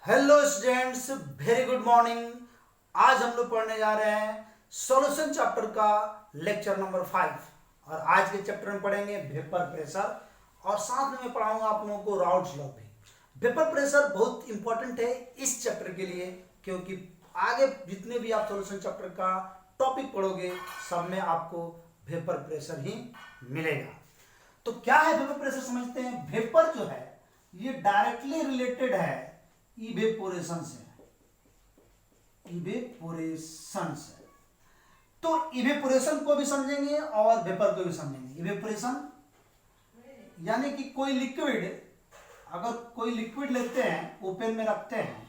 Hello students, very good morning. आज हम लोग पढ़ने जा रहे हैं सॉल्यूशन चैप्टर का लेक्चर नंबर 5 और आज के चैप्टर में पढ़ेंगे वेपर प्रेशर और साथ में मैं पढ़ाऊंगा आप लोगों को राउल्ट्स लॉ भी। वेपर प्रेशर बहुत इंपॉर्टेंट है इस चैप्टर के लिए, क्योंकि आगे जितने भी आप सॉल्यूशन चैप्टर का टॉपिक पढ़ोगे सब में आपको वेपर प्रेशर ही मिलेगा। तो क्या है वेपर प्रेशर समझते हैं। वेपर जो है ये डायरेक्टली रिलेटेड है इवेपोरेशन से। इवेपोरेशन से तो इवेपोरेशन को भी समझेंगे और वेपर को भी समझेंगे। इवेपोरेशन यानी कि कोई लिक्विड, अगर कोई लिक्विड लेते हैं ओपन में रखते हैं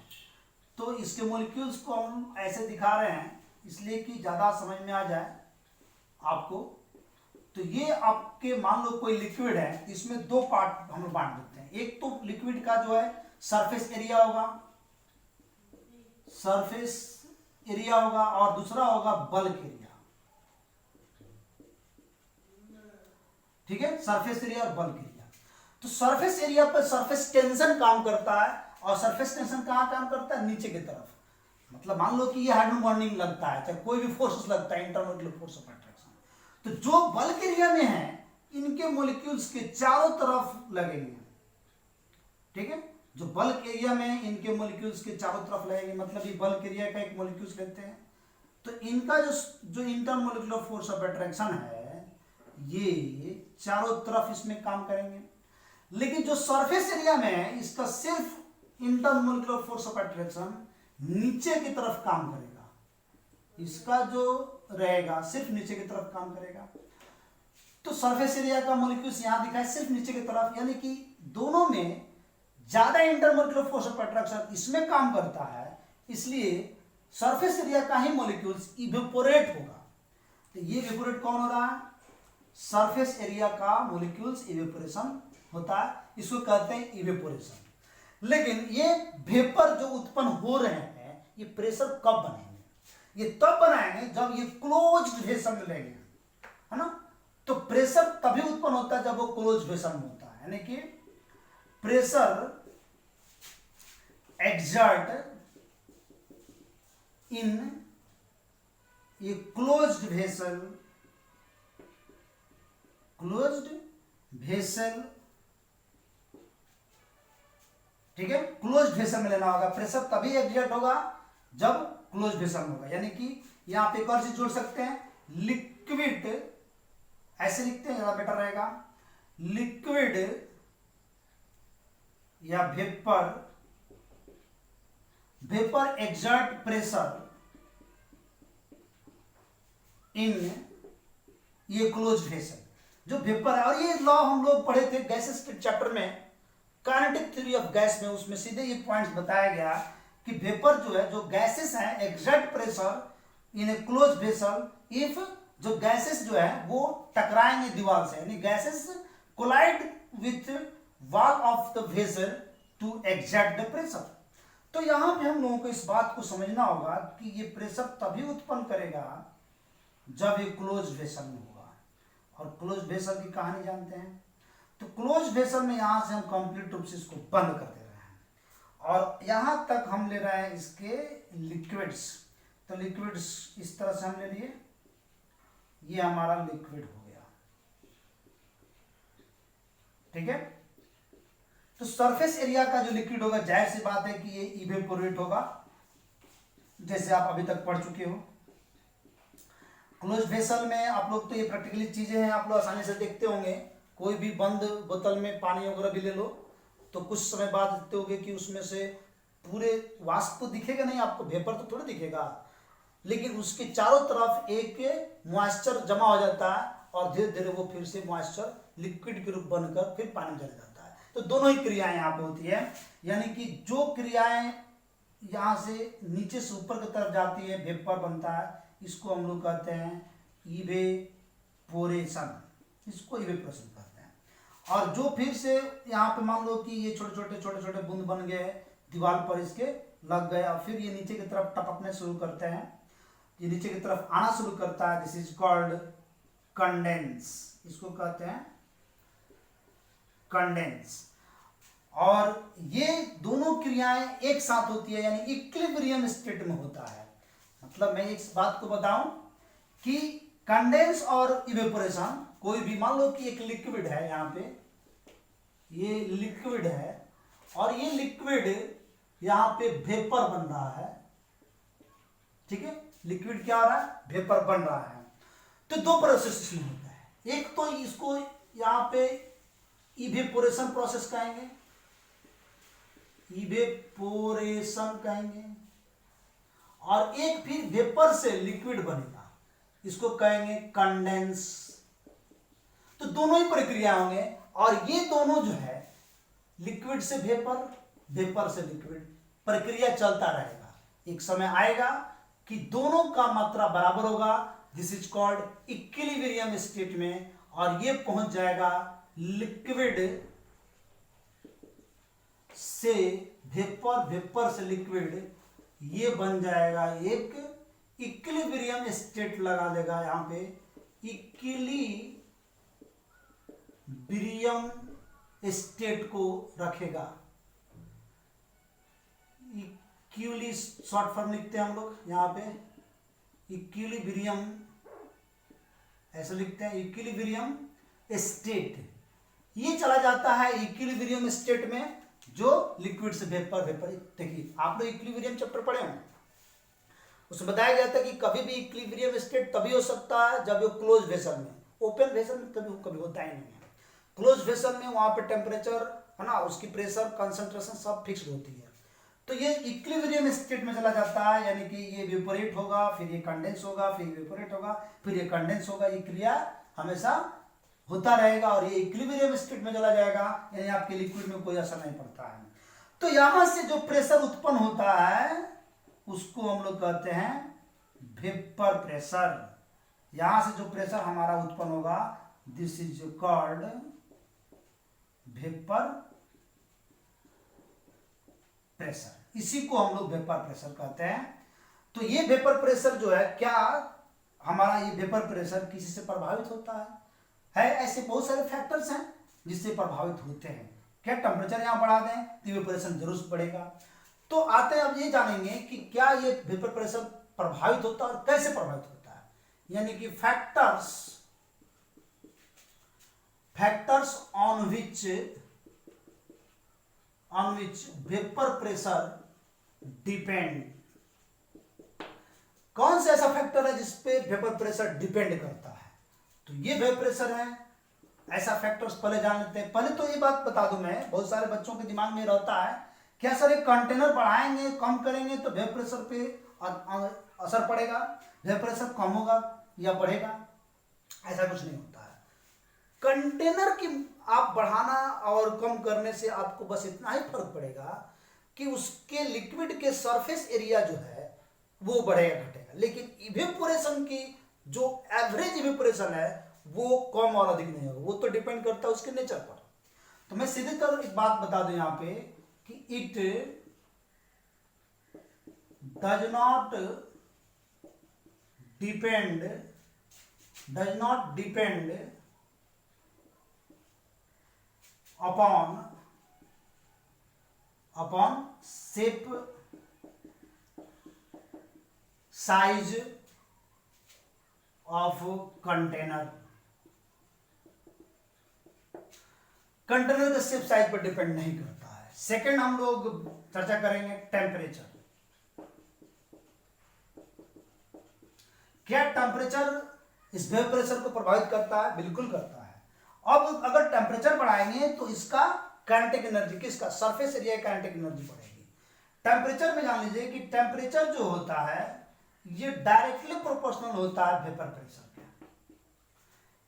तो इसके मॉलिक्यूल्स को हम ऐसे दिखा रहे हैं इसलिए कि ज्यादा समझ में आ जाए आपको। तो ये आपके मान लो कोई लिक्विड है, इसमें दो पार्ट हम लोग बांट देते हैं। एक तो लिक्विड का जो है सरफेस एरिया होगा, सरफेस एरिया होगा और दूसरा होगा बल्क एरिया। ठीक है, सरफेस एरिया और बल्क एरिया। तो सरफेस एरिया पर सरफेस टेंशन काम करता है और सरफेस टेंशन कहां काम करता है, नीचे की तरफ। मतलब मान लो कि ये हाइड्रोमॉर्निंग लगता है, चाहे कोई भी फोर्स लगता है, इंटरमोलिकुलर फोर्स ऑफ अट्रैक्शन। तो जो बल्क एरिया में है इनके मॉलिक्यूल्स के चारों तरफ लगेंगे। ठीक है, जो बल्क एरिया में इनके मॉलिक्यूल्स के चारों तरफ लगेंगे, मतलब ये बल्क एरिया का एक मॉलिक्यूल्स लेते हैं तो इनका जो इंटरमोलिकुलर फोर्स ऑफ अट्रैक्शन है ये चारों तरफ इसमें काम करेंगे। लेकिन जो सरफेस एरिया में है इसका सिर्फ इंटरमोलिकुलर फोर्स ऑफ अट्रैक्शन नीचे की तरफ काम करेगा। इसका जो रहेगा सिर्फ नीचे की तरफ काम करेगा। तो सरफेस एरिया का मॉलिक्यूल्स यहां दिखा है सिर्फ नीचे की तरफ, यानी कि दोनों में ज्यादा इंटरमोलिकुलर फोर्स ऑफ अट्रैक्शन इसमें काम करता है, इसलिए सरफेस एरिया का ही मॉलिक्यूल्स इवेपोरेट होगा। तो ये इवेपोरेट कौन हो रहा है, सरफेस एरिया का मॉलिक्यूल्स इवेपोरेशन होता है, इसको कहते हैं इवेपोरेशन। लेकिन ये वेपर जो उत्पन्न हो रहे हैं ये प्रेशर कब बनेंगे, ये तब बनाएंगे जब ये क्लोज्ड वेसल में रहेंगे, है ना। तो प्रेशर तभी उत्पन्न होता है जब वो क्लोज्ड वेसल में होता है, यानी कि pressure exert in a closed vessel ठीक है, क्लोज्ड वेसल में लेना होगा। प्रेशर तभी एग्जर्ट होगा जब क्लोज्ड वेसल में होगा। यानी कि यहां पे एक और चीज जोड़ सकते हैं, लिक्विड ऐसे लिखते हैं ज्यादा बेटर रहेगा, लिक्विड या वेपर एक्सर्ट प्रेशर इन ये क्लोज्ड वेसल जो वेपर है। और ये लॉ हम लोग पढ़े थे गैसेस के चैप्टर में, काइनेटिक थ्योरी ऑफ गैस में, उसमें सीधे ये पॉइंट्स बताया गया कि वेपर जो है, जो गैसेस हैं, exert pressure in a closed vessel if जो गैसेस जो है वो टकराएंगे दीवार से, यानी gases collide with wall of the vessel to exert the pressure. तो यहां पे हम लोगों को इस बात को समझना होगा कि ये प्रेशर तभी उत्पन्न करेगा जब ये क्लोज वेसल में होगा। और क्लोज वेसल की कहानी जानते हैं। तो क्लोज वेसल में यहां से हम कंप्लीट रूप से इसको बंद कर दे रहे हैं और यहां तक हम ले रहे हैं इसके लिक्विड्स। तो लिक्विड्स इस तरह से हम ले लिए, ये हमारा लिक्विड हो गया। ठीक है, तो सरफेस एरिया का जो लिक्विड होगा जाहिर सी बात है कि ये इवेपोरेट होगा, जैसे आप अभी तक पढ़ चुके हो। क्लोज वेसल में आप लोग तो ये प्रैक्टिकली चीजें हैं, आप लोग आसानी से देखते होंगे। कोई भी बंद बोतल में पानी वगैरह भी ले लो तो कुछ समय बाद देखते होंगे कि उसमें से पूरे वाष्प तो दिखेगा नहीं आपको, वेपर तो थोड़ा दिखेगा, लेकिन उसके चारों तरफ एक मॉइस्चर जमा हो जाता है और धीरे धीरे वो फिर से मॉइस्चर लिक्विड के रूप बनकर फिर पानी में चला जाता है। तो दोनों ही क्रियाएं यहाँ पे होती है, यानी कि जो क्रियाएं यहां से नीचे से ऊपर की तरफ जाती है, वेपर बनता है, इसको हम लोग कहते हैं इवेपोरेशन, इसको इवेपोरेशन कहते हैं। और जो फिर से यहाँ पे मान लो कि ये छोटे छोटे बूंद बन गए दीवार पर, इसके लग गए और फिर ये नीचे की तरफ टपकने शुरू करते हैं, ये नीचे की तरफ आना शुरू करता है, दिस इज कॉल्ड कंडेंस, इसको कहते हैं कंडेंस। और ये दोनों क्रियाएं एक साथ होती है, यानी इक्विलिब्रियम स्टेट में होता है। मतलब मैं इस बात को बताऊं कि कंडेंस और इवेपोरेशन, कोई भी मान लो कि एक लिक्विड है, यहाँ पे ये लिक्विड है और ये लिक्विड यहाँ पे वेपर बन रहा है, ठीक है, लिक्विड क्या हो रहा है, वेपर बन रहा है। तो दो प्रोसेस इसमें होता है, एक तो इसको यहाँ पे इवेपोरेशन प्रोसेस कहेंगे, इवेपोरेशन कहेंगे, और एक फिर वेपर से लिक्विड बनेगा, इसको कहेंगे कंडेंस। तो दोनों ही प्रक्रिया होंगे और ये दोनों जो है लिक्विड से वेपर, वेपर से लिक्विड, प्रक्रिया चलता रहेगा। एक समय आएगा कि दोनों का मात्रा बराबर होगा, this is called equilibrium state में, और ये पहुंच जाएगा लिक्विड से वेपर, वेपर से लिक्विड, ये बन जाएगा एक इक्विलिब्रियम स्टेट, लगा देगा यहां पे इक्विलिब्रियम स्टेट को रखेगा। इक्विली शॉर्ट फॉर्म लिखते हैं हम लोग यहां पे, इक्विलिब्रियम ऐसे लिखते हैं, इक्विलिब्रियम स्टेट। ये चला जाता है इक्विलिब्रियम स्टेट में, जो लिक्विड से वेपर, वेपर। देखिए आप लोग इक्विलिब्रियम चैप्टर पढ़े होंगे, उसमें बताया गया था कि कभी भी इक्विलिब्रियम स्टेट तभी हो सकता है जब वो क्लोज वेसल में, ओपन वेसल में कभी होता ही नहीं है। क्लोज वेसल में वहां पे टेम्परेचर है ना, उसकी प्रेशर कंसंट्रेशन सब फिक्स्ड होती है। तो ये इक्विलिब्रियम स्टेट में चला जाता है, यानी कि ये वेपोरेट होगा, फिर ये कंडेंस होगा, फिर वेपोरेट होगा, फिर ये कंडेंस होगा। ये क्रिया हमेशा होता रहेगा और ये इक्विलिब्रियम स्टेट में चला जाएगा, यानी आपके लिक्विड में कोई असर नहीं पड़ता है। तो यहां से जो प्रेशर उत्पन्न होता है उसको हम लोग कहते हैं वेपर प्रेशर। यहां से जो प्रेशर हमारा उत्पन्न होगा, this is called vapour pressure. इसी को हम लोग वेपर प्रेशर कहते हैं। तो ये वेपर प्रेशर जो है, क्या हमारा ये वेपर प्रेशर किसी से प्रभावित होता है ऐसे बहुत सारे फैक्टर्स हैं जिससे प्रभावित होते हैं। क्या टेम्परेचर यहां बढ़ा दें तो इवेपोरेशन जरूर बढ़ेगा। तो आते हैं अब ये जानेंगे कि क्या ये वेपर प्रेशर प्रभावित होता है और कैसे प्रभावित होता है, यानी कि factors on which vapour pressure depend. कौन सा ऐसा फैक्टर है जिसपे वेपर प्रेशर डिपेंड करता है? तो ये वेपर प्रेशर है, ऐसा फैक्टर्स पहले जान लेते हैं। पहले तो ये बात बता दूं मैं, बहुत सारे बच्चों के दिमाग में रहता है क्या सर एक कंटेनर बढ़ाएंगे कम करेंगे तो वेपर प्रेशर पे असर पड़ेगा, वेपर प्रेशर कम होगा या बढ़ेगा? ऐसा कुछ नहीं होता है। कंटेनर की आप बढ़ाना और कम करने से आपको बस इतना ही फर्क पड़ेगा कि उसके लिक्विड के सरफेस एरिया जो है वो बढ़ेगा घटेगा, लेकिन इवेपोरेशन की जो एवरेज इवेपोरेशन है वो कम और अधिक नहीं होगा। वो तो डिपेंड करता है उसके नेचर पर। तो मैं सीधे तौर एक बात बता दूं यहां पे कि it does not depend upon shape, size of container। Container के शेप साइज पर डिपेंड नहीं करता है। सेकंड हम लोग चर्चा करेंगे टेम्परेचर। क्या टेम्परेचर इस वेपर प्रेशर को प्रभावित करता है? बिल्कुल करता है। अब अगर टेम्परेचर बढ़ाएंगे तो इसका काइनेटिक एनर्जी, किसका, सरफेस एरिया की काइनेटिक एनर्जी बढ़ेगी। टेम्परेचर में जान लीजिए कि टेम्परेचर जो होता है ये डायरेक्टली प्रोपोर्शनल होता है वेपर प्रेशर के।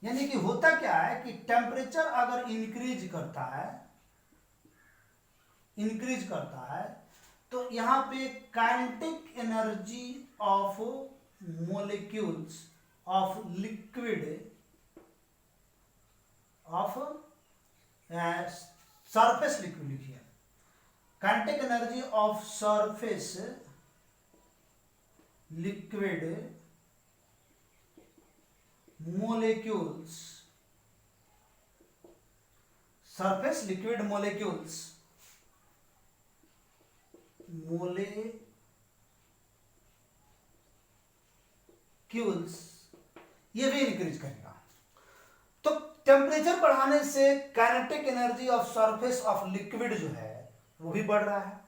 यानी कि होता क्या है कि टेम्परेचर अगर इंक्रीज करता है तो यहां पे kinetic energy of molecules of liquid of surface liquid लिखिए, kinetic energy of surface liquid molecules, surface liquid molecules molecules ये भी इंक्रीज करेगा। तो टेम्परेचर बढ़ाने से kinetic energy of surface of liquid जो है वो भी बढ़ रहा है।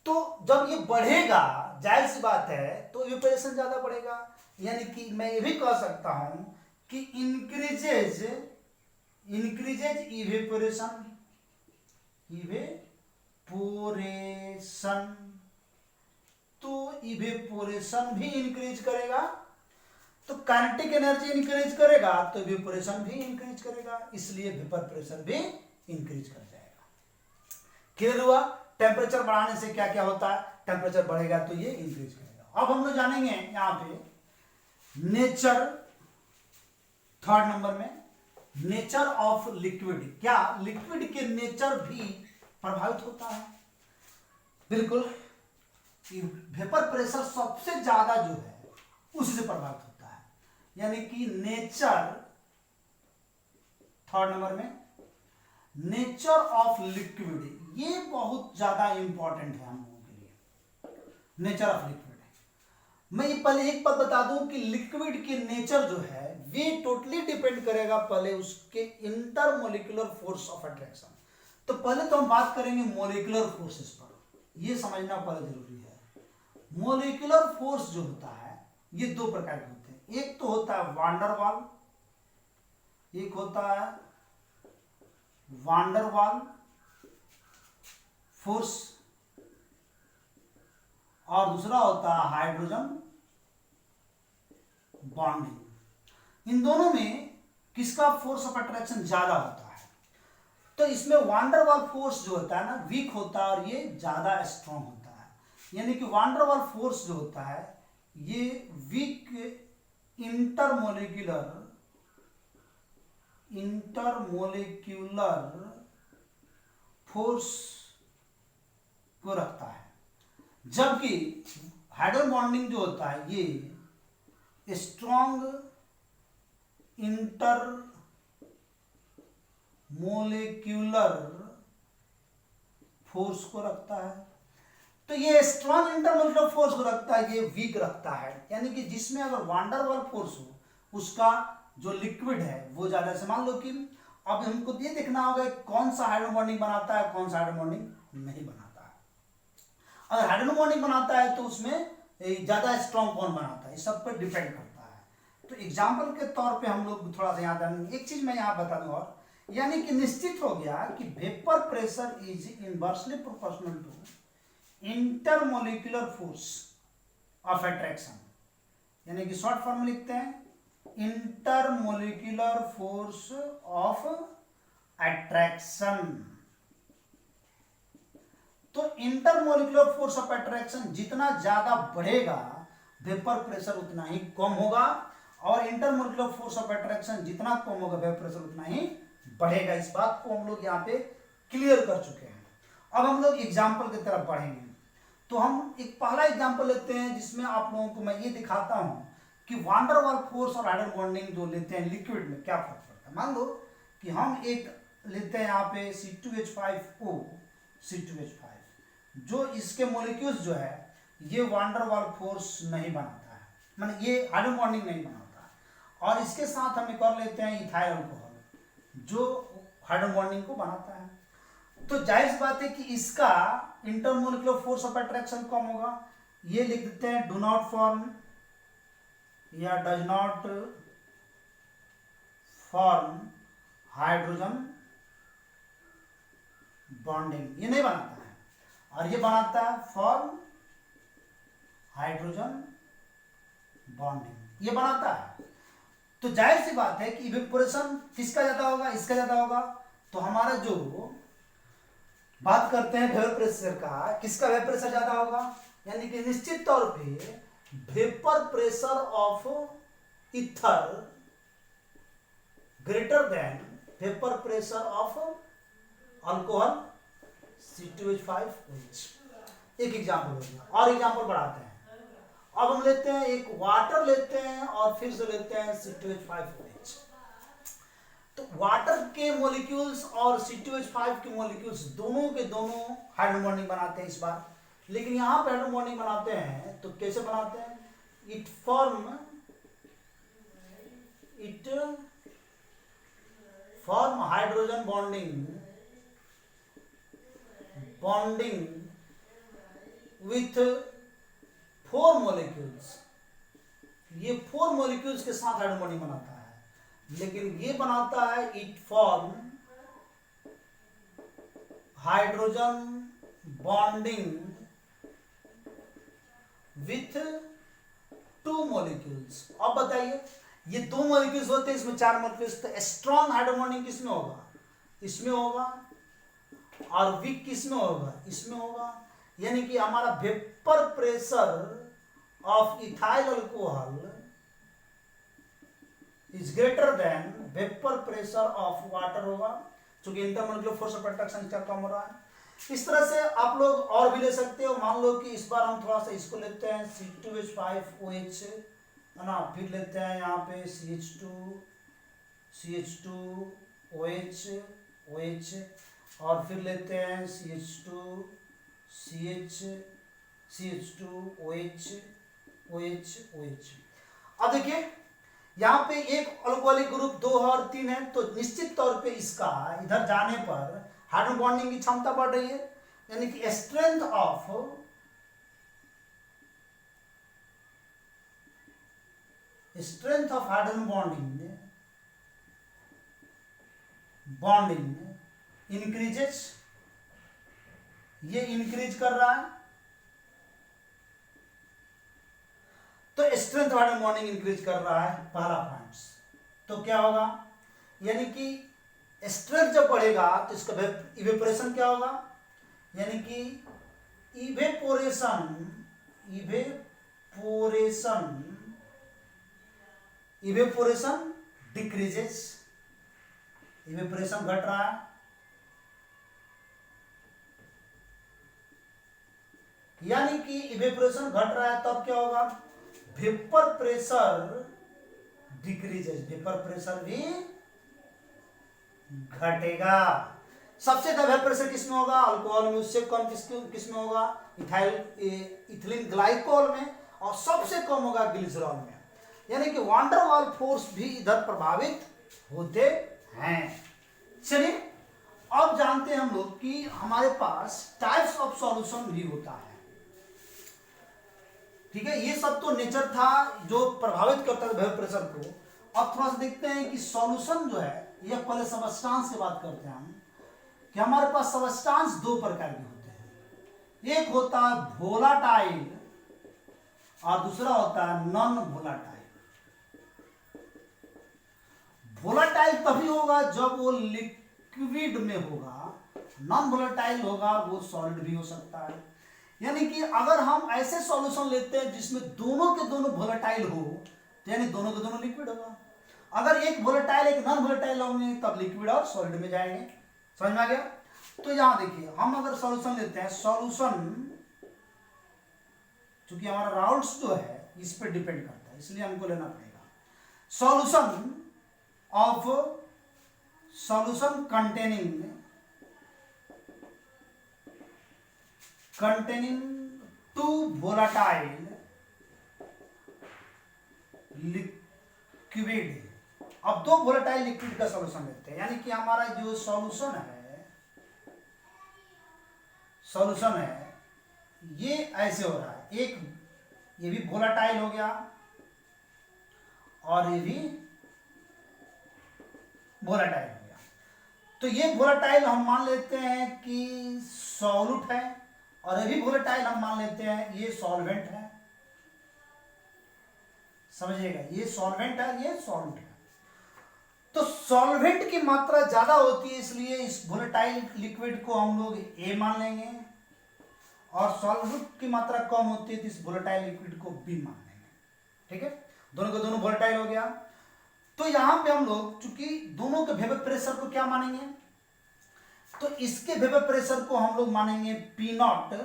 तो जब ये बढ़ेगा, जाहिर सी बात है, तो इवेपोरेशन ज्यादा बढ़ेगा। यानी कि मैं ये भी कह सकता हूं कि इंक्रीजेज इवेपोरेशन तो इवेपोरेशन भी इंक्रीज करेगा। तो काइनेटिक एनर्जी इंक्रीज करेगा तो इवेपोरेशन भी इंक्रीज करेगा, इसलिए वेपर प्रेशर भी इंक्रीज कर जाएगा। क्लियर हुआ? टेम्परेचर बढ़ाने से क्या क्या होता है, टेम्परेचर बढ़ेगा तो ये इंक्रीज करेगा। अब हम लोग जानेंगे यहां पे नेचर, थर्ड नंबर में नेचर ऑफ लिक्विड। क्या लिक्विड के नेचर भी प्रभावित होता है? बिल्कुल, वेपर प्रेशर सबसे ज्यादा जो है उसी से प्रभावित होता है। यानी कि नेचर, थर्ड नंबर में नेचर ऑफ लिक्विड, ये बहुत ज्यादा इंपॉर्टेंट है हम लोगों के लिए। नेचर ऑफ लिक्विड, मैं ये पहले एक बात बता दूं कि लिक्विड के नेचर जो है वे टोटली डिपेंड करेगा पहले उसके इंटरमोलिकुलर फोर्स ऑफ अट्रैक्शन। तो पहले तो हम बात करेंगे मोलिकुलर फोर्सेस पर, ये समझना पहले जरूरी है। मोलिकुलर फोर्स जो होता है ये दो प्रकार के होते हैं। एक तो होता है वांडरवाल, एक होता है वांडरवाल फोर्स, और दूसरा होता है हाइड्रोजन बॉन्डिंग। इन दोनों में किसका फोर्स ऑफ अट्रैक्शन ज्यादा होता है? तो इसमें वांडरवाल फोर्स जो होता है ना वीक होता है और ये ज्यादा स्ट्रॉन्ग होता है। यानी कि वांडरवाल फोर्स जो होता है ये वीक इंटरमोलिक्यूलर फोर्स को रखता है, जबकि हाइड्रोजन बॉन्डिंग जो होता है ये स्ट्रॉन्ग इंटरमोलिक्यूलर फोर्स को रखता है। तो ये स्ट्रॉन्ग इंटरमोलिकुलर फोर्स को रखता है, ये वीक रखता है। यानी कि जिसमें अगर वांडरवाल फोर्स हो उसका जो लिक्विड है वो ज्यादा से, मान लो कि अब हमको ये देखना होगा कौन सा हाइड्रोजन बॉन्डिंग बनाता है, कौन सा हाइड्रोजन बॉन्डिंग नहीं बनाता है। अगर हाइड्रोजन बॉन्डिंग बनाता है तो उसमें ज्यादा स्ट्रॉन्ग कौन बनाता है, इस सब पर डिपेंड करता है। तो एग्जाम्पल के तौर पर हम लोग थोड़ा सा याद रखेंगे। एक चीज मैं यहाँ बता दूं और, यानी कि निश्चित हो गया कि vapour pressure is inversely proportional to intermolecular force of attraction. यानी कि शॉर्ट फॉर्म में लिखते हैं इंटरमोलिकुलर फोर्स ऑफ अट्रैक्शन। तो इंटरमोलिकुलर फोर्स ऑफ अट्रैक्शन जितना ज्यादा बढ़ेगा वेपर प्रेशर उतना ही कम होगा, और इंटरमोलिकुलर फोर्स ऑफ अट्रैक्शन जितना कम होगा वेपर प्रेशर उतना ही बढ़ेगा। इस बात को हम लोग यहाँ पे क्लियर कर चुके हैं। अब हम लोग एग्जाम्पल की तरफ बढ़ेंगे। तो हम एक पहला एग्जांपल लेते हैं जिसमें आप लोगों को मैं ये दिखाता हूं कि वांडरवाल फोर्स और हाइड्रोजन बॉन्डिंग जो लेते हैं लिक्विड में क्या फर्क पड़ता है। मान लो कि हम एक लेते हैं यहाँ पे C2H5O, C2H5, जो इसके मॉलिक्यूल्स जो है ये वांडरवाल फोर्स नहीं बनाता है, माने ये हाइड्रोजन बॉन्डिंग नहीं बनाता है। और इसके साथ हम एक और लेते हैं इथाइल अल्कोहल जो हाइड्रोजन बॉन्डिंग को बनाता है। तो जाहिर सी बात है कि इसका इंटरमोलिकुलर फोर्स ऑफ अट्रैक्शन कम होगा। ये लिख देते हैं डू नॉट फॉर्म या does not form hydrogen bonding, ये नहीं बनाता है, और ये बनाता है फॉर्म हाइड्रोजन बॉन्डिंग, ये बनाता है। तो जाहिर सी बात है कि इवेपोरेशन किसका ज्यादा होगा, इसका ज्यादा होगा। तो हमारा जो बात करते हैं वेपर प्रेशर का, किसका वेपर प्रेशर ज्यादा होगा, यानी कि निश्चित तौर पे vapour pressure of ether greater than vapour pressure of alcohol C2H5OH। एक एग्जांपल हो गया, और एग्जांपल बढ़ाते हैं। अब हम लेते हैं एक वाटर लेते हैं और फिर से लेते हैं C2H5OH। तो वाटर के मॉलिक्यूल्स और C2H5 के मॉलिक्यूल्स दोनों के दोनों हाइड्रोजन बॉन्डिंग बनाते हैं। इस बार लेकिन यहां पे हाइड्रोजन बॉन्डिंग बनाते हैं तो कैसे बनाते हैं? It form hydrogen bonding with 4 molecules. ये 4 मॉलिक्यूल्स के साथ हाइड्रोजन बॉन्डिंग बनाता है, लेकिन ये बनाता है it form hydrogen bonding with 2 molecules. अब बताइए, ये 2 मॉलिक्यूल्स होते हैं, इसमें 4 मॉलिक्यूल्स, तो स्ट्रॉन्ग हाइड्रोजन बॉन्डिंग किसमें होगा? इसमें होगा। और वीक किसमें होगा? इसमें होगा। यानी कि हमारा vapour pressure of ethyl alcohol is greater than vapour pressure of water होगा, क्योंकि इंटरमोलिकुलर फोर्स ऑफ अट्रैक्शन क्या कम हो रहा है। इस तरह से आप लोग और भी ले सकते हो। मान लो कि इस बार हम थोड़ा सा इसको लेते हैं C2H5OH, है ना, फिर लेते हैं यहाँ पे CH2OH, और फिर लेते हैं CH2OH। अब देखिए यहाँ पे एक अल्कोहलिक ग्रुप 2 और 3 है, तो निश्चित तौर पे इसका इधर जाने पर हाइड्रोजन बॉन्डिंग की क्षमता बढ़ रही है, यानी कि strength of hydrogen bonding increases. ये इंक्रीज कर रहा है, तो स्ट्रेंथ हाइड्रोजन बॉन्डिंग इंक्रीज कर रहा है, पहला पॉइंट। तो क्या होगा? यानी कि स्ट्रेंथ जब बढ़ेगा तो इसका इवेपोरेशन क्या होगा? यानी कि इवेपोरेशन डिक्रीजेस। इवेपोरेशन घट रहा है, यानी कि इवेपोरेशन घट रहा है, तब क्या होगा? Vapour pressure decreases, vapour pressure भी घटेगा। सबसे ज्यादा वेपर प्रेशर किसमें होगा? अल्कोहल में। उससे कम किसमें होगा? इथिलीन ग्लाइकोल में। और सबसे कम होगा ग्लिसरॉल में। यानी कि वांडर वाल फोर्स भी इधर प्रभावित होते हैं। चलिए अब जानते हैं हम लोग कि हमारे पास टाइप्स ऑफ सॉल्यूशन भी होता है। ठीक है, ये सब तो नेचर था जो प्रभावित करता है वेपर प्रेशर को। अब थोड़ा सा देखते हैं कि सॉल्यूशन जो है, ये पहले सबस्टांस की बात करते हैं हम, कि हमारे पास सबस्टांस 2 प्रकार के होते हैं। एक होता है वोलाटाइल और दूसरा होता है नॉन वोलाटाइल। वोलाटाइल तभी होगा जब वो लिक्विड में होगा, नॉन वोलाटाइल होगा वो सॉलिड भी हो सकता है। यानी कि अगर हम ऐसे सॉल्यूशन लेते हैं जिसमें दोनों के दोनों वोलेटाइल हो, तो यानी दोनों के दोनों लिक्विड होगा। अगर एक वोलेटाइल एक नॉन वोलेटाइल होंगे तब लिक्विड और सॉलिड में जाएंगे। समझ में आ गया? तो यहां देखिए, हम अगर सॉल्यूशन लेते हैं, सॉल्यूशन चूंकि हमारा राउल्ट्स जो है इस पर डिपेंड करता है, इसलिए हमको लेना पड़ेगा। Solution containing 2 volatile liquid। अब 2 volatile liquid का सॉल्यूशन लेते हैं, यानी कि हमारा जो सॉल्यूशन है ये ऐसे हो रहा है। एक ये भी volatile हो गया और ये भी volatile हो गया। तो ये volatile हम मान लेते हैं कि सॉल्यूट है, और ये भी वोलेटाइल हम मान लेते हैं ये सॉल्वेंट है। समझिएगा, ये सॉल्वेंट है, ये सॉल्वेंट है। तो सॉल्वेंट की मात्रा ज्यादा होती है, इसलिए इस वोलेटाइल लिक्विड को हम लोग ए मान लेंगे, और सॉल्वेंट की मात्रा कम होती है तो इस वोलेटाइल लिक्विड को बी मान लेंगे। ठीक है, दोनों के दोनों वोलेटाइल हो गया। तो यहां पे हम लोग चूंकि दोनों के वेपर प्रेशर को क्या मानेंगे, तो इसके वेपर प्रेशर को हम लोग मानेंगे P0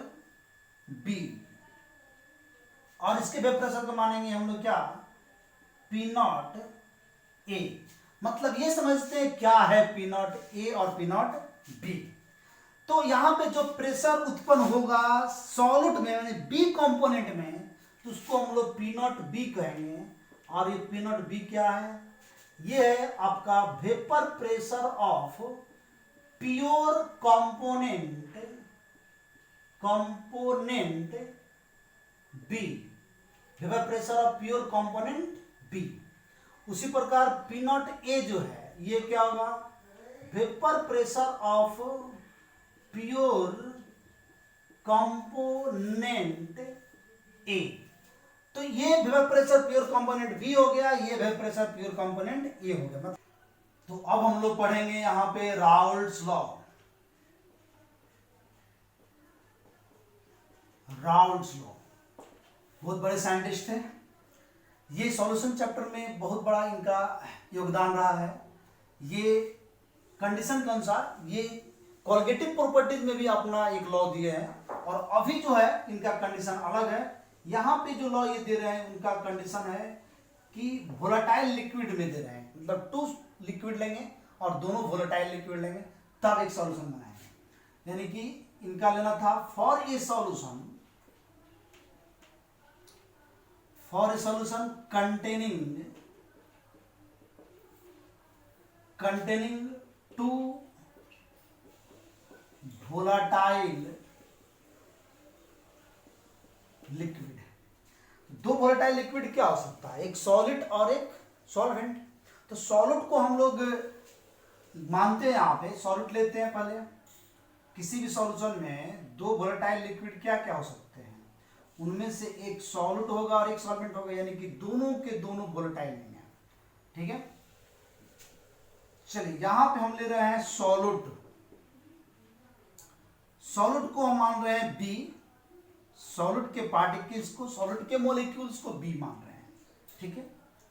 B, और इसके वेपर प्रेशर को मानेंगे हम लोग क्या, P0 A। मतलब ये समझते हैं क्या है P0 A और P0 B। तो तो यहां पे जो प्रेशर उत्पन्न होगा सॉलिड में यानी बी कंपोनेंट में, तो उसको हम लोग पी नॉट बी कहेंगे। और ये पी नॉट बी क्या है? ये है आपका vapour pressure of pure component B, vapour pressure of pure component B. उसी प्रकार पी नॉट ए जो है ये क्या होगा? Vapour pressure of pure component A. तो ये vapour pressure pure component B हो गया, ये vapour pressure pure component A हो गया। तो अब हम लोग पढ़ेंगे यहां पे राउल्ट्स लॉ। राउल्ट्स लॉ बहुत बड़े साइंटिस्ट थे, ये सॉल्यूशन चैप्टर में बहुत बड़ा इनका योगदान रहा है। ये कंडीशन के अनुसार ये कॉलगेटिव प्रॉपर्टीज में भी अपना एक लॉ दिए हैं, और अभी जो है इनका कंडीशन अलग है। यहाँ पे जो लॉ ये दे रहे हैं उनका कंडीशन है कि वोलेटाइल लिक्विड में दे रहे हैं, मतलब 2 लिक्विड लेंगे और दोनों वोलेटाइल लिक्विड लेंगे तब एक सॉल्यूशन बनाएंगे। यानी कि इनका लेना था for a solution containing 2 volatile liquid. 2 volatile liquid क्या हो सकता है? एक सॉलिड और एक सॉल्वेंट। तो सॉलिड को हम लोग मानते हैं, यहाँ पे सॉलिड लेते हैं पहले। किसी भी सॉल्यूशन में 2 वोलेटाइल लिक्विड क्या क्या हो सकते हैं? उनमें से एक सॉलिड होगा और एक सॉल्वेंट होगा, यानी कि दोनों के दोनों वोलेटाइल नहीं है। ठीक है, चलिए यहां पे हम ले रहे हैं सॉलिड। सॉलिड को हम मान रहे हैं बी, सॉलिड के पार्टिकल्स को, सॉलिड के मॉलिक्यूल्स को बी मान रहे हैं। ठीक है,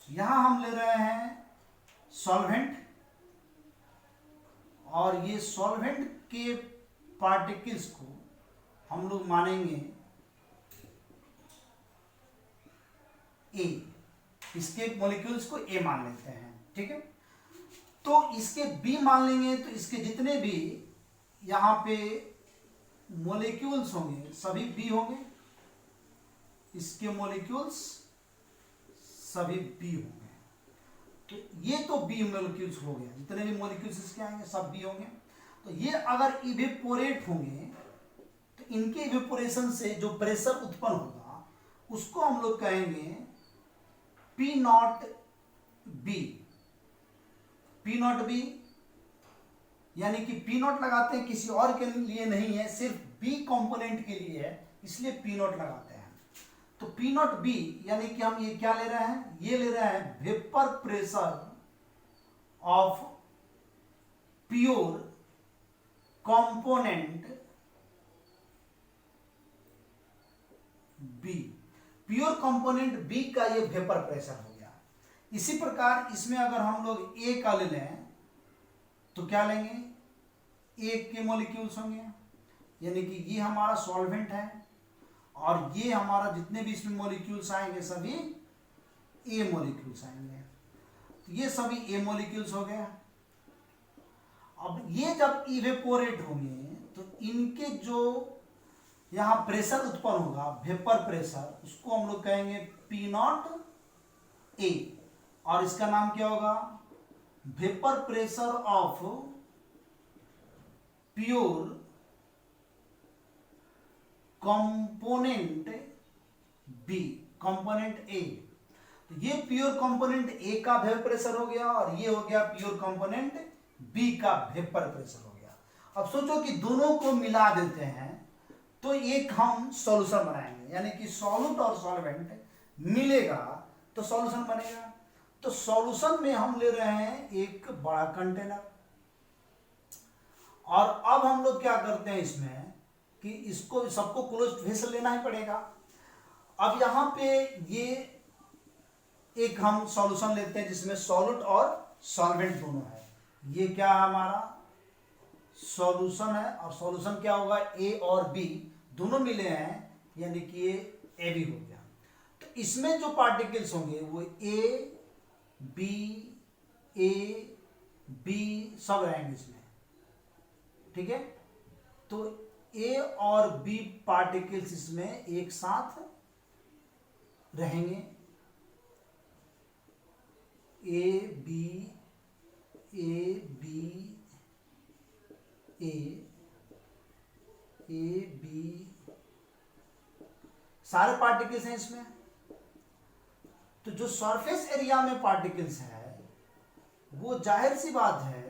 यहां हम ले रहे हैं सॉल्वेंट, और ये सॉल्वेंट के पार्टिकल्स को हम लोग मानेंगे ए, इसके मॉलिक्यूल्स को ए मान लेते हैं। ठीक है, तो इसके बी मान लेंगे तो इसके जितने भी यहां पे मॉलिक्यूल्स होंगे सभी बी होंगे, इसके मॉलिक्यूल्स सभी बी होंगे। तो ये तो बी मॉलिक्यूल्स हो गया, जितने भी मॉलिक्यूल्स इसके आएंगे सब बी होंगे। तो ये अगर इवेपोरेट होंगे तो इनके इवेपोरेशन से जो प्रेशर उत्पन्न होगा उसको हम लोग कहेंगे P naught B. P naught B यानी कि पी नॉट लगाते हैं किसी और के लिए नहीं है, सिर्फ बी कंपोनेंट के लिए है, इसलिए पी नॉट लगाते हैं। तो पी नॉट बी यानी कि हम ये क्या ले रहे हैं? ये ले रहे हैं vapour pressure of pure component B. Pure component B का ये वेपर प्रेशर हो गया। इसी प्रकार इसमें अगर हम लोग ए का ले लें तो क्या लेंगे? ए के मॉलिक्यूल्स होंगे, यानी कि ये हमारा सॉल्वेंट है, और ये हमारा जितने भी इसमें मॉलिक्यूल्स आएंगे सभी ए मॉलिक्यूल्स आएंगे। तो ये सभी ए मॉलिक्यूल्स हो गए। अब ये जब इवेपोरेट होंगे तो इनके जो यहां प्रेशर उत्पन्न होगा वेपर प्रेशर, उसको हम लोग कहेंगे पी नॉट ए, और इसका नाम क्या होगा? Vapour pressure of pure component B, component A. तो ये प्योर कंपोनेंट ए का वेपर प्रेशर हो गया, और ये हो गया प्योर कंपोनेंट बी का वेपर प्रेशर हो गया। अब सोचो कि दोनों को मिला देते हैं तो एक हम सॉल्यूशन बनाएंगे, यानी कि सॉल्यूट और सॉल्वेंट मिलेगा तो सॉल्यूशन बनेगा। तो सॉल्यूशन में हम ले रहे हैं एक बड़ा कंटेनर, और अब हम लोग क्या करते हैं इसमें कि इसको सबको क्लोज्ड वेसल लेना ही पड़ेगा। अब यहां पे ये एक हम सॉल्यूशन लेते हैं जिसमें सॉल्यूट और सॉल्वेंट दोनों है। ये क्या है? हमारा सॉल्यूशन है, और सॉल्यूशन क्या होगा? ए और बी दोनों मिले हैं, यानी कि ये ए बी हो गया। तो इसमें जो पार्टिकल्स होंगे वो ए बी सब रहेंगे इसमें। ठीक है, तो ए और बी पार्टिकल्स इसमें एक साथ रहेंगे, ए बी ए बी सारे पार्टिकल्स हैं इसमें। तो जो सरफेस एरिया में पार्टिकल्स है वो जाहिर सी बात है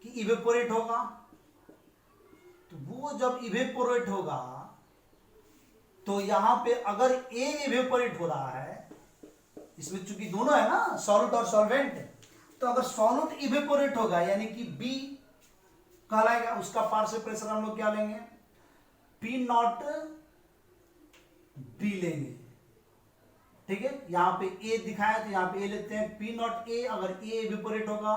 कि इवेपोरेट होगा। तो वो जब इवेपोरेट होगा तो यहां पे अगर ए इवेपोरेट हो रहा है, इसमें चूंकि दोनों है ना, सॉल्यूट और सॉल्वेंट, तो अगर सॉल्यूट इवेपोरेट होगा यानी कि बी कहलाएगा, उसका पार्शियल प्रेशर हम लोग क्या लेंगे, पी नॉट बी लेंगे। ठीक है, यहां पे ए दिखाया तो यहां पे ए लेते हैं, पी नॉट ए। अगर ए इवेपोरेट होगा,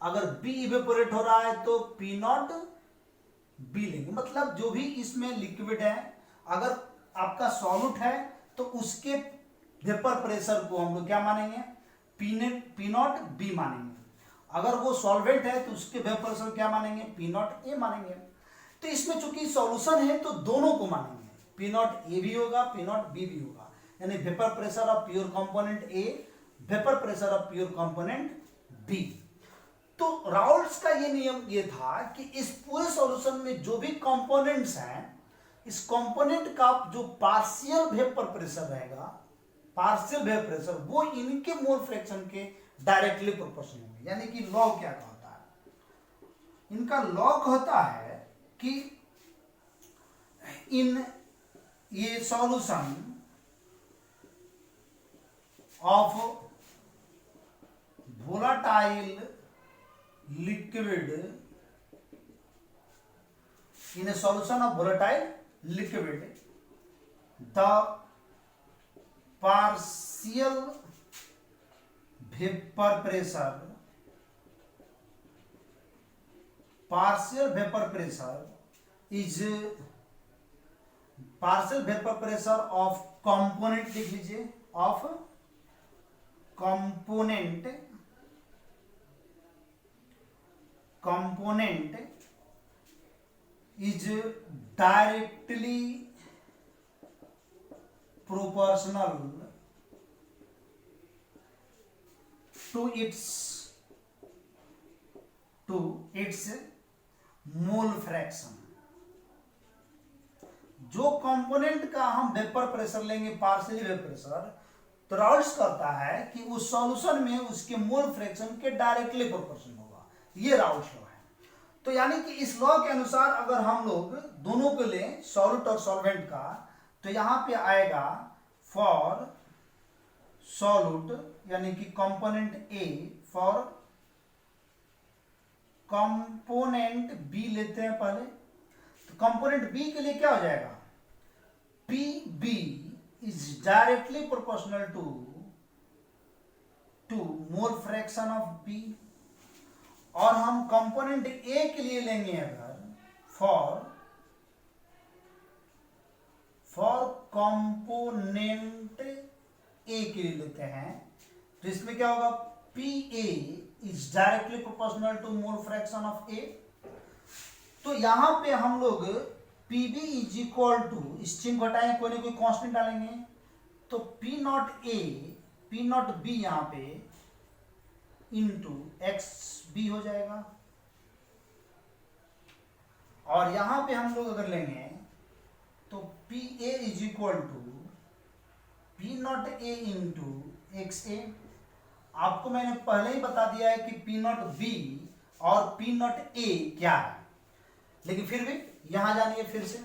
अगर बी इवेपोरेट हो रहा है तो पी नॉट बी लेंगे। मतलब जो भी इसमें लिक्विड है, अगर आपका सॉल्यूट है तो उसके वेपर प्रेशर को हम लोग क्या मानेंगे, पी नॉट बी मानेंगे। अगर वो सॉल्वेंट है तो उसके वेपर प्रेशर क्या मानेंगे, पी नॉट ए मानेंगे। तो इसमें चूंकि सॉल्यूशन है तो दोनों को मानेंगे, पी नॉट ए भी होगा, पी नॉट बी भी होगा। यानी vapour pressure of pure component A, vapour pressure of pure component B. तो राउल्ट्स का ये नियम ये था कि इस पूरे सॉल्यूशन में जो भी कंपोनेंट्स हैं, इस कंपोनेंट का जो पार्शियल वेपर प्रेशर रहेगा, पार्शियल वेपर प्रेशर, वो इनके मोल फ्रैक्शन के डायरेक्टली प्रोपोर्शनल होंगे। यानी कि लॉ क्या कहता है, इनका लॉ कहता है कि इन ये solution of volatile liquid, in a solution of volatile liquid, the partial vapor pressure is partial vapor pressure of component, लिख लीजिए, of component is directly proportional to its mole fraction. जो कंपोनेंट का हम vapour pressure लेंगे, partial vapour pressure, तो Raoult's कहता है कि उस सॉल्यूशन में उसके मोल फ्रैक्शन के डायरेक्टली प्रोपोर्शनल होगा। ये राउल्ट्स लॉ है। तो यानी कि इस लॉ के अनुसार अगर हम लोग दोनों को लें, सॉल्यूट और सॉल्वेंट का, तो यहां पे आएगा फॉर सॉल्यूट यानी कि component A, for component B लेते हैं पहले। तो कंपोनेंट बी के लिए क्या हो जाएगा, P B is directly proportional to mole fraction of B। और हम कंपोनेंट A के लिए लेंगे अगर फॉर कंपोनेंट A के लिए लेते हैं, तो इसमें क्या होगा, PA is directly proportional to mole fraction of A। तो यहां पे हम लोग PB is equal to, string घटाएंगे, कोई ना कोई कांस्टेंट डालेंगे, तो P not A, P not B यहां पे इंटू एक्स बी हो जाएगा। और यहां पे हम लोग अगर लेंगे तो PA is equal to P not A into X A. आपको मैंने पहले ही बता दिया है कि P नॉट B और P नॉट A क्या है, लेकिन फिर भी यहां जानिए फिर से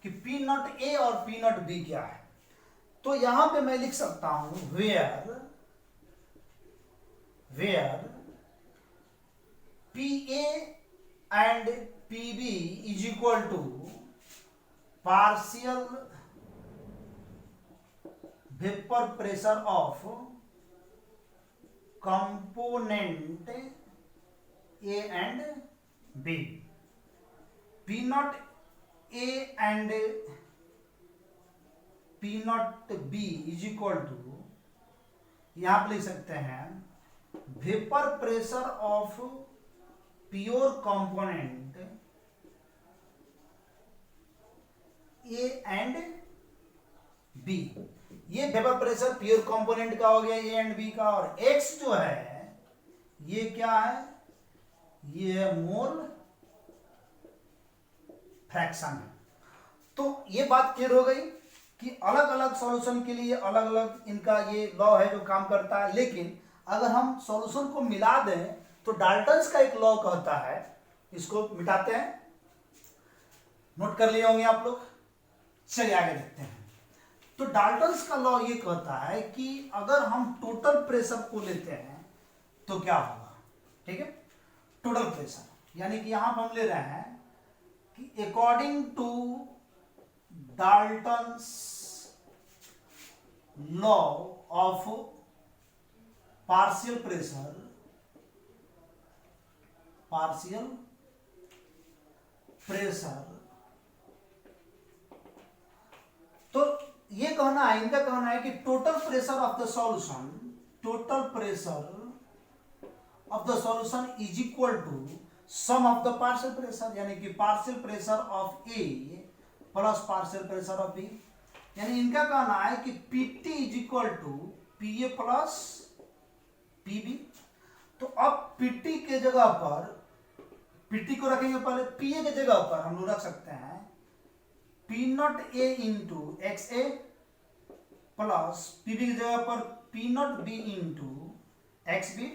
कि P नॉट A और P नॉट B क्या है। तो यहां पे मैं लिख सकता हूं where PA and PB is equal to partial vapour pressure of component A and B। P not A and P not B is equal to, यहां पर लिख सकते हैं vapour pressure of pure component A and B, ये vapour pressure pure component का हो गया ए and B का, और एक्स जो है ये क्या है, ये है मोल फ्रैक्शन है। तो ये बात क्लियर हो गई कि अलग अलग सॉल्यूशन के लिए अलग अलग इनका ये लॉ है जो काम करता है, लेकिन अगर हम सॉल्यूशन को मिला दें तो डाल्टन्स का एक लॉ कहता है, इसको मिटाते हैं, नोट कर लिए होंगे आप लोग। चलिए आगे देखते हैं। तो डाल्टन्स का लॉ ये कहता है कि अगर हम टोटल प्रेशर को लेते हैं तो क्या होगा, ठीक है, टोटल प्रेशर, यानी कि यहां पर हम ले रहे हैं कि according to Dalton's law of partial pressure, तो ये कहना है, इनका कहना है कि total pressure of the solution, is equal to sum of the partial pressure, यानी कि partial pressure of A plus partial pressure of B. यानी इनका कहना है कि Pt is equal to Pa plus Pb। तो अब Pt के जगह पर, Pt को रखेंगे पहले, Pa के जगह पर हम लोग रख सकते हैं P not A into X A plus Pb की जगह पर P not B into X B.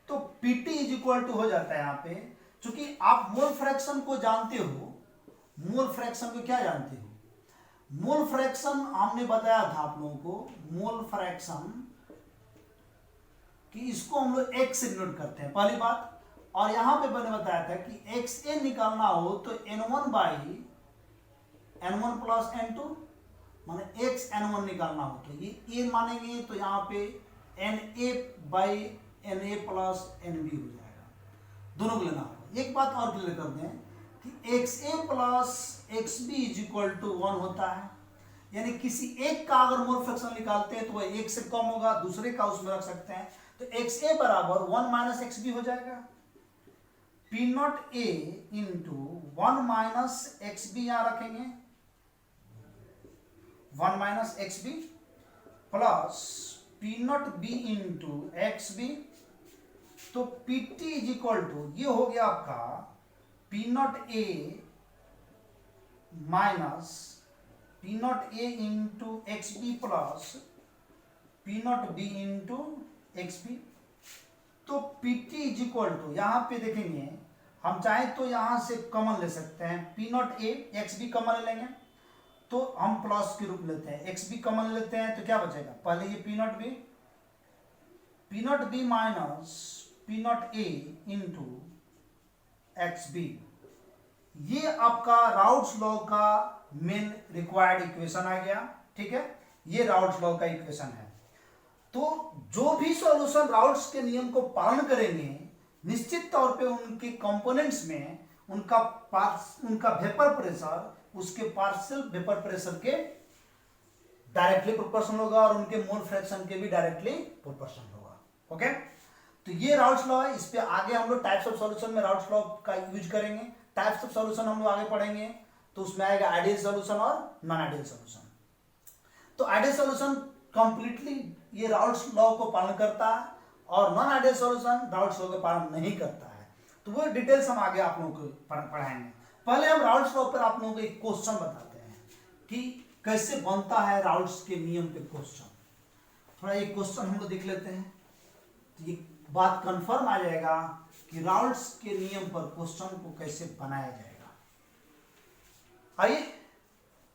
तो Pt इज इक्वल टू हो जाता है यहाँ पे, चूंकि आप मोल फ्रैक्शन को जानते हो, मोल फ्रैक्शन को क्या जानते हो, मोल फ्रैक्शन हमने बताया था आप लोगों को, मोल फ्रैक्शन कि इसको हम लोग x से डिनोट करते हैं पहली बात, और यहां पे मैंने बताया था कि xa निकालना हो तो n1 by n1 plus n2, माने x n1 निकालना हो तो ये a मानेंगे तो यहाँ पे na by na plus nb हो जाएगा, दोनों को लेना होगा। एक बात और क्लियर कर दें कि xa plus xb is equal to 1 होता है, यानी किसी एक का अगर मोल फ्रैक्शन निकालते हैं तो वह एक से कम होगा, दूसरे का उसमें रख सकते हैं, तो xa बराबर 1 माइनस xb हो जाएगा। P not a into 1 minus xb यहां रखेंगे, 1 minus xb plus P not b into xb। तो Pt इज इक्वल टू ये हो गया आपका P not a minus P not a into xb plus P not b into xb। तो Pt is equal to, यहां पे देखेंगे हम चाहे तो यहां से कॉमन ले सकते हैं, P not a xb common ले लेंगे तो हम प्लस के रूप लेते हैं, xb कॉमन लेते हैं तो क्या बचेगा, पहले ये P not b minus P not a into xb। ये आपका राउल्ट्स लॉ का मेन रिक्वायर्ड इक्वेशन आ गया, ठीक है, ये राउल्ट्स लॉ का इक्वेशन है। तो जो भी सॉल्यूशन राउल्ट्स के नियम को पालन करेंगे, निश्चित तौर पे उनके कंपोनेंट्स में उनका वेपर प्रेशर उसके पार्शियल वेपर प्रेशर के डायरेक्टली प्रोपोर्शनल होगा और उनके मोल फ्रैक्शन के भी डायरेक्टली प्रोपोर्शनल होगा। ओके, तो ये राउल्ट्स लॉ है, इस पे आगे हम लोग टाइप्स ऑफ सॉल्यूशन में राउल्ट्स लॉ का यूज करेंगे। टाइप्स ऑफ सॉल्यूशन हम लोग आगे पढ़ेंगे तो उसमें आएगा आइडियल सॉल्यूशन और नॉन आइडियल सॉल्यूशन। तो आइडियल सॉल्यूशन कंप्लीटली ये राउल्ट्स लॉ को पालन करता है और non ideal solution Raoult's law को पालन नहीं करता है। तो वो डिटेल्स हम आगे आप लोगों को पढ़ाएंगे। पहले हम राउल्ट्स लॉ पर आप लोगों को एक क्वेश्चन बताते हैं कि कैसे बनता है राउल्ट्स के नियम पे क्वेश्चन। थोड़ा ये क्वेश्चन हम लोग देख लेते हैं तो ये बात कंफर्म आ जाएगा कि राउल्ट्स के नियम पर क्वेश्चन को कैसे बनाया जाएगा। आइए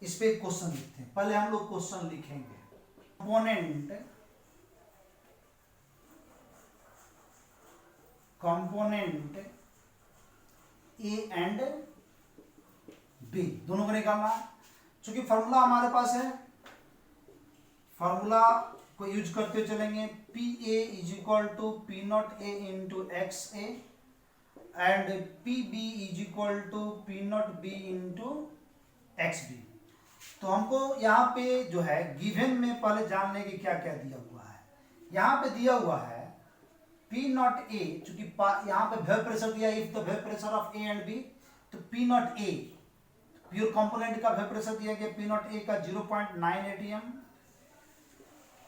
इस पे क्वेश्चन लिखते हैं। पहले हम लोग क्वेश्चन लिखेंगे, कंपोनेंट ए एंड बी दोनों को निकालना है। चूंकि फॉर्मूला हमारे पास है, फॉर्मूला को यूज करते हुए चलेंगे, P A is equal to P naught A into X A and P B is equal to P naught B into X B. तो हमको यहाँ पे जो है गिवन में पहले जान लें कि क्या क्या दिया हुआ है। यहाँ पे दिया हुआ है P नॉट ए, चूंकि यहाँ पे वेपर प्रेशर दिया, if the vapour pressure of A and B, तो P नॉट प्योर कंपोनेंट का वेपर प्रेशर दिया गया पी नॉट ए का 0.9 atm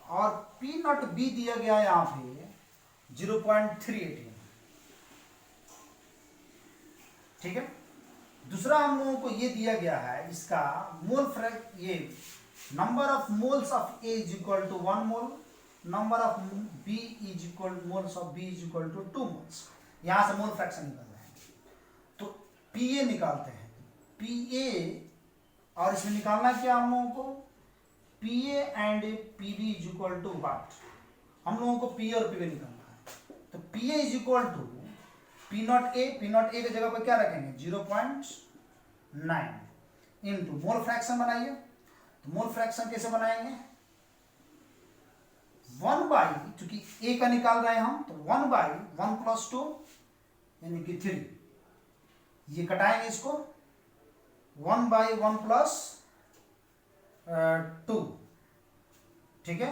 और पी नॉट बी दिया गया यहाँ पे 0.3 atm। ठीक है, दूसरा हम लोगों को ये दिया गया है इसका मोल ये number of moles of A is equal to 1 mole, number of B is equal moles of B is equal to 2 moles. यहां से मोल फ्रैक्शन निकल रहे हैं तो पी ए निकालते हैं, पी ए और इसमें निकालना क्या हम लोगों को P A and P B is equal to what, हम लोगों को पी ए और पी बी निकालना है। तो P A is equal to P naught A की जगह पर क्या रखेंगे 0.9 इंटू मोल फ्रैक्शन बनाइए। तो मोल फ्रैक्शन कैसे बनाएंगे 1 बाई, चूंकि ए का निकाल रहे हैं हम तो 1 बाई 1 प्लस 2 यानी कि 3, ये कटाएंगे इसको 1 बाई 1 प्लस 2। ठीक है,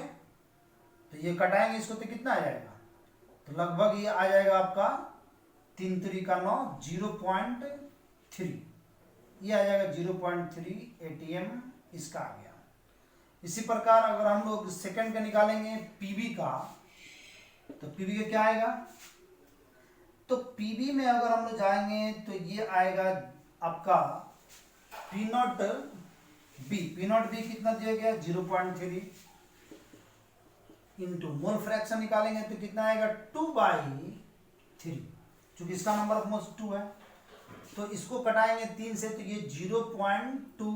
तो ये कटाएंगे इसको तो कितना आ जाएगा, तो लगभग ये आ जाएगा आपका 3 3 का 9 0.3, ये आ जाएगा 0.3 atm इसका आ गया। इसी प्रकार अगर हम लोग सेकंड का निकालेंगे पीबी का, तो पीबी का क्या आएगा, तो पीबी में अगर हम लोग जाएंगे तो ये आएगा आपका पी नॉट बी कितना दिया गया 0.3 इंटू मोल फ्रैक्शन निकालेंगे तो कितना आएगा 2/3, चूंकि इसका नंबर ऑफ मोल्स 2 है तो इसको कटाएंगे 3 से तो ये 0.2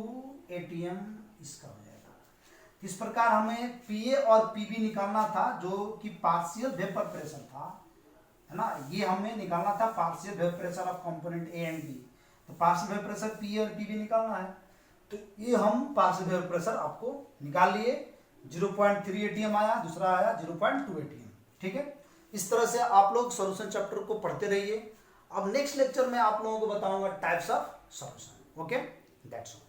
atm इसका हो जाएगा। इस प्रकार हमें पीए और पीबी निकालना था जो कि पार्शियल वेपर प्रेशर था, है ना, ये हमें निकालना था partial vapour pressure of component A and B. तो पार्शियल वेपर प्रेशर पीए और पीबी निकालना है तो ये हम पार्शियल वेपर प्रेशर आपको निकाल लिए, 0.3 atm आया, दूसरा आया 0.2 atm। ठीक है, इस तरह से आप लोग सॉल्यूशन चैप्टर को पढ़ते रहिए। अब नेक्स्ट लेक्चर में आप लोगों को बताऊंगा types of solution. Okay, that's all.